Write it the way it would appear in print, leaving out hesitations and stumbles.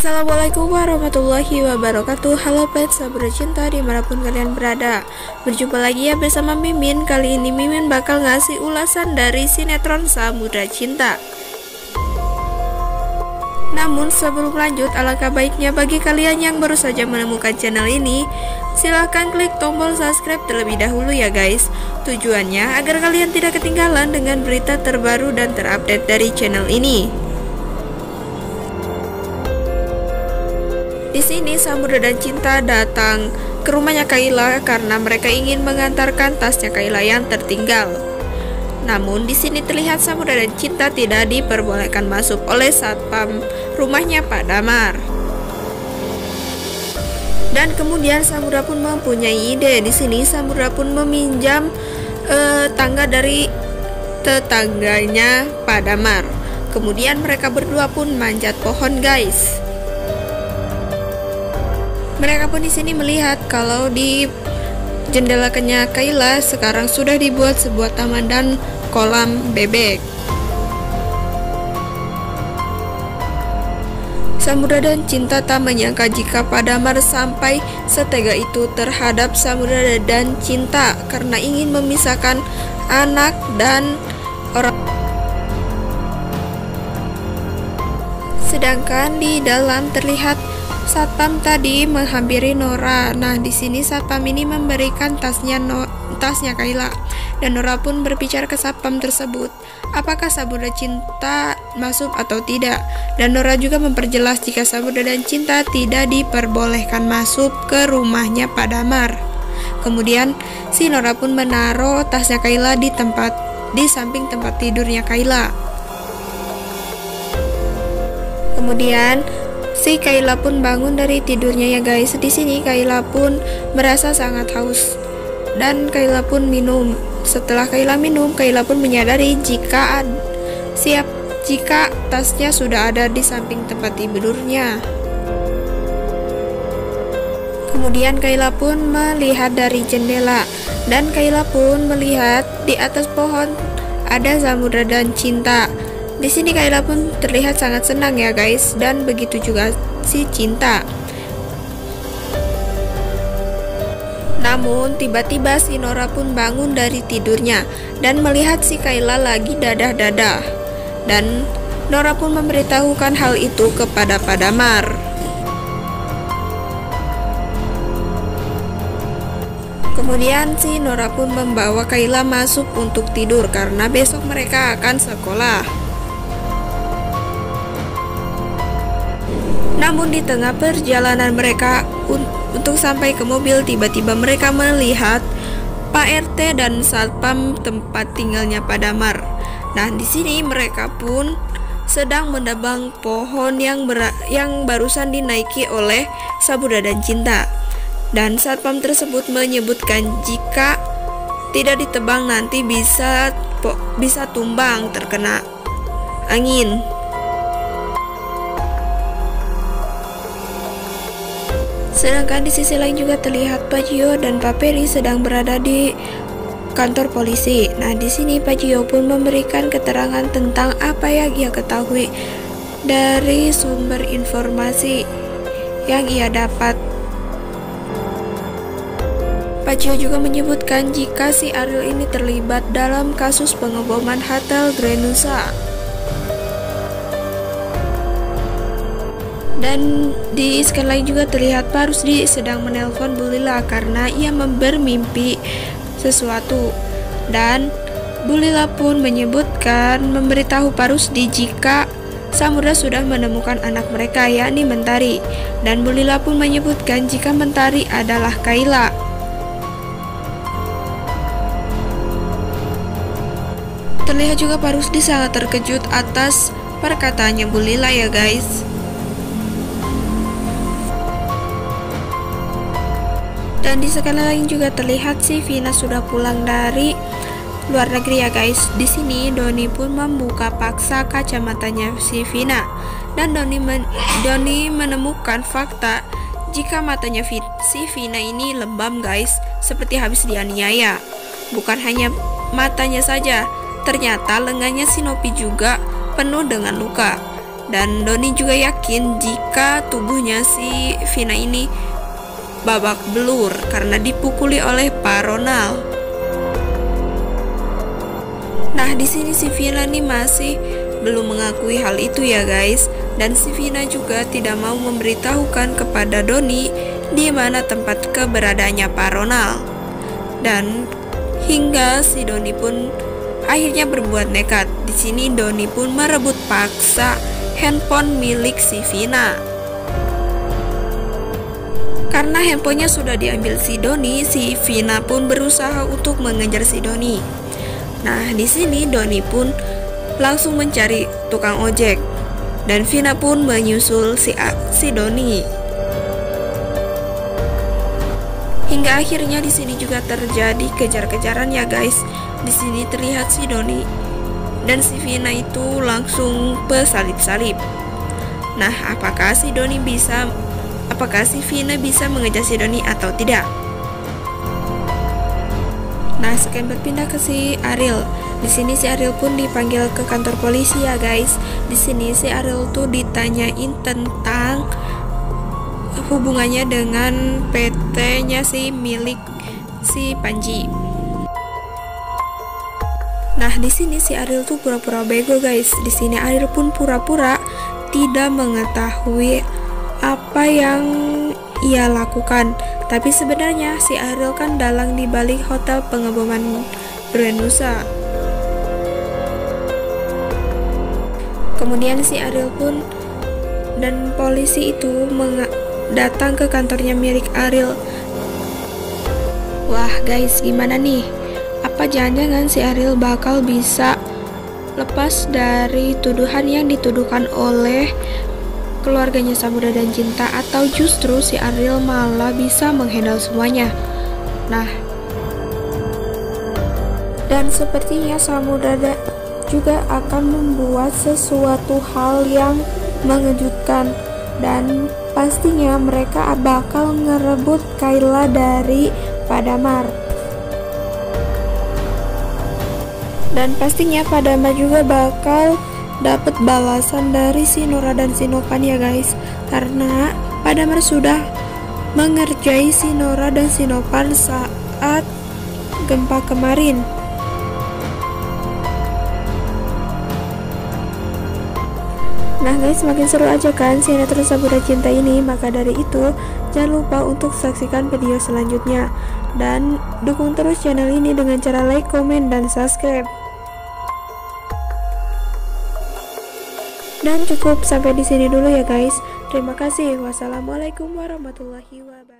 Assalamualaikum warahmatullahi wabarakatuh. Halo pet sahabat cinta dimanapun kalian berada. Berjumpa lagi ya bersama Mimin. Kali ini Mimin bakal ngasih ulasan dari sinetron Samudra Cinta. Namun sebelum lanjut, alangkah baiknya bagi kalian yang baru saja menemukan channel ini, silahkan klik tombol subscribe terlebih dahulu ya guys. Tujuannya agar kalian tidak ketinggalan dengan berita terbaru dan terupdate dari channel ini. Di sini Samudra dan Cinta datang ke rumahnya Kayla karena mereka ingin mengantarkan tasnya Kayla yang tertinggal. Namun di sini terlihat Samudra dan Cinta tidak diperbolehkan masuk oleh satpam rumahnya Pak Damar. Dan kemudian Samudra pun mempunyai ide. Di sini Samudra pun meminjam tangga dari tetangganya Pak Damar. Kemudian mereka berdua pun manjat pohon guys. Mereka pun di sini melihat kalau di jendela Kayla sekarang sudah dibuat sebuah taman dan kolam bebek. Samudra dan Cinta tak menyangka jika Pak Damar sampai setega itu terhadap Samudra dan Cinta karena ingin memisahkan anak dan orang. Sedangkan di dalam terlihat satpam tadi menghampiri Nora. Nah, di sini satpam ini memberikan tasnya Kayla dan Nora pun berbicara ke satpam tersebut, apakah Samudra Cinta masuk atau tidak. Dan Nora juga memperjelas jika Samudra dan Cinta tidak diperbolehkan masuk ke rumahnya Pak Damar. Kemudian si Nora pun menaruh tasnya Kayla di samping tempat tidurnya Kayla. Kemudian si Kayla pun bangun dari tidurnya ya guys. Di sini Kayla pun merasa sangat haus dan Kayla pun minum. Setelah Kayla minum, Kayla pun menyadari jika tasnya sudah ada di samping tempat tidurnya. Kemudian Kayla pun melihat dari jendela dan Kayla pun melihat di atas pohon ada Samudra dan Cinta. Di sini Kayla pun terlihat sangat senang ya guys, dan begitu juga si Cinta. Namun tiba-tiba si Nora pun bangun dari tidurnya dan melihat si Kayla lagi dadah-dadah. Dan Nora pun memberitahukan hal itu kepada Pak Damar. Kemudian si Nora pun membawa Kayla masuk untuk tidur karena besok mereka akan sekolah. Namun di tengah perjalanan mereka untuk sampai ke mobil, tiba-tiba mereka melihat Pak RT dan satpam tempat tinggalnya Pak Damar. Nah, di sini mereka pun sedang menebang pohon yang barusan dinaiki oleh Samudra dan Cinta. Dan satpam tersebut menyebutkan jika tidak ditebang nanti bisa tumbang terkena angin. Sedangkan di sisi lain juga terlihat Pak Gio dan Pak Peri sedang berada di kantor polisi. Nah, di sini Pak Gio pun memberikan keterangan tentang apa yang ia ketahui dari sumber informasi yang ia dapat. Pak Gio juga menyebutkan jika si Ariel ini terlibat dalam kasus pengeboman Hotel Grand Nusa. Dan di sekali lain juga terlihat Pak Rusdi sedang menelpon Bu Lila karena ia bermimpi sesuatu. Dan Bu Lila pun memberitahu Pak Rusdi jika Samudra sudah menemukan anak mereka yakni Mentari. Dan Bu Lila pun menyebutkan jika Mentari adalah Kayla. Terlihat juga Pak Rusdi sangat terkejut atas perkataannya Bu Lila ya guys. Dan di sekali lain juga terlihat si Vina sudah pulang dari luar negeri ya guys. Di sini Doni pun membuka paksa kacamatanya si Vina dan Doni menemukan fakta jika matanya si Vina ini lebam guys, seperti habis dianiaya. Bukan hanya matanya saja, ternyata lengannya si Nopi juga penuh dengan luka. Dan Doni juga yakin jika tubuhnya si Vina ini babak belur karena dipukuli oleh Pak Ronald. Nah, di sini si Vina nih masih belum mengakui hal itu ya guys, dan si Vina juga tidak mau memberitahukan kepada Doni di mana tempat keberadaannya Pak Ronald. Dan hingga si Doni pun akhirnya berbuat nekat. Di sini Doni pun merebut paksa handphone milik si Vina. Karena handphonenya sudah diambil si Doni, si Vina pun berusaha untuk mengejar si Doni. Nah, di sini Doni pun langsung mencari tukang ojek dan Vina pun menyusul si Doni. Hingga akhirnya di sini juga terjadi kejar-kejaran ya guys. Di sini terlihat si Doni dan si Vina itu langsung bersalip-salip. Nah, apakah si Vina bisa mengejar si Doni atau tidak? Nah, sekarang berpindah ke si Ariel. Di sini si Ariel pun dipanggil ke kantor polisi ya guys. Di sini si Ariel tuh ditanyain tentang hubungannya dengan PT-nya milik si Panji. Nah, di sini si Ariel tuh pura-pura bego guys. Di sini Ariel pun pura-pura tidak mengetahui apa yang ia lakukan. Tapi sebenarnya si Ariel kan dalang di balik hotel pengeboman Branusa. Kemudian si Ariel pun dan polisi itu datang ke kantornya milik Ariel. Wah guys, gimana nih? Apa jangan-jangan si Ariel bakal bisa lepas dari tuduhan yang dituduhkan oleh keluarganya Samudra dan Cinta, atau justru si Ariel malah bisa menghandle semuanya? Nah, dan sepertinya Samudra juga akan membuat sesuatu hal yang mengejutkan, dan pastinya mereka bakal ngerebut Kayla dari Pak Damar. Dan pastinya Pak Damar juga bakal dapat balasan dari si Nora dan si Novan ya guys, karena Pak Damar sudah mengerjai si Nora dan si Novan saat gempa kemarin. Nah guys, makin seru aja kan sinetron Samudra Cinta ini. Maka dari itu jangan lupa untuk saksikan video selanjutnya dan dukung terus channel ini dengan cara like, komen, dan subscribe. Dan cukup sampai di sini dulu ya guys. Terima kasih. Wassalamualaikum warahmatullahi wabarakatuh.